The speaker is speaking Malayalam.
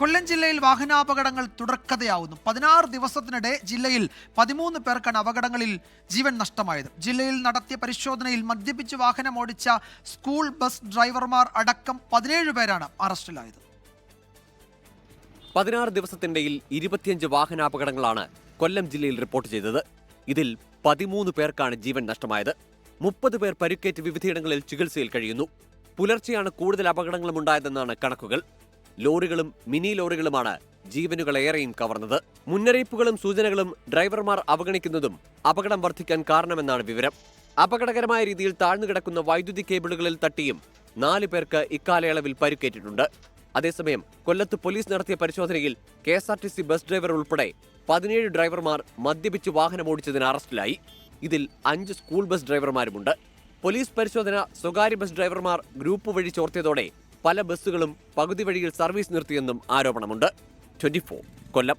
കൊല്ലം ജില്ലയിൽ വാഹനാപകടങ്ങൾ തുടർക്കഥയാവുന്നു. 16 ദിവസത്തിനിടെ ജില്ലയിൽ 13 പേർക്കാണ് അപകടങ്ങളിൽ ജീവൻ നഷ്ടമായത്. ജില്ലയിൽ നടത്തിയ പരിശോധനയിൽ മദ്യപിച്ച് വാഹനമോടിച്ച സ്കൂൾ ബസ് ഡ്രൈവർമാർ അടക്കം 17 പേരാണ് അറസ്റ്റിലായത്. 16 ദിവസത്തിനിടയിൽ 25 വാഹനാപകടങ്ങളാണ് കൊല്ലം ജില്ലയിൽ റിപ്പോർട്ട് ചെയ്തത്. ഇതിൽ 13 പേർക്കാണ് ജീവൻ നഷ്ടമായത്. 30 പേർ പരിക്കേറ്റ് വിവിധയിടങ്ങളിൽ ചികിത്സയിൽ കഴിയുന്നു. പുലർച്ചെയാണ് കൂടുതൽ അപകടങ്ങളും ഉണ്ടായതെന്നാണ് കണക്കുകൾ. ലോറികളും മിനി ലോറികളുമാണ് ജീവനുകളേറെയും കവർന്നത്. മുന്നറിയിപ്പുകളും സൂചനകളും ഡ്രൈവർമാർ അവഗണിക്കുന്നതും അപകടം വർദ്ധിക്കാൻ കാരണമെന്നാണ് വിവരം. അപകടകരമായ രീതിയിൽ താഴ്ന്നുകിടക്കുന്ന വൈദ്യുതി കേബിളുകളിൽ തട്ടിയും 4 പേർക്ക് ഇക്കാലയളവിൽ പരിക്കേറ്റിട്ടുണ്ട്. അതേസമയം കൊല്ലത്ത് പോലീസ് നടത്തിയ പരിശോധനയിൽ KSRTC ബസ് ഡ്രൈവർ ഉൾപ്പെടെ 17 ഡ്രൈവർമാർ മദ്യപിച്ച് വാഹനമോടിച്ചതിന് അറസ്റ്റിലായി. ഇതിൽ 5 സ്കൂൾ ബസ് ഡ്രൈവർമാരുമുണ്ട്. പോലീസ് പരിശോധന സ്വകാര്യ ബസ് ഡ്രൈവർമാർ ഗ്രൂപ്പ് വഴി ചോർത്തിയതോടെ പല ബസ്സുകളും പകുതി വഴിയിൽ സർവീസ് നിർത്തിയെന്നും ആരോപണമുണ്ട്. 24 കൊല്ലം.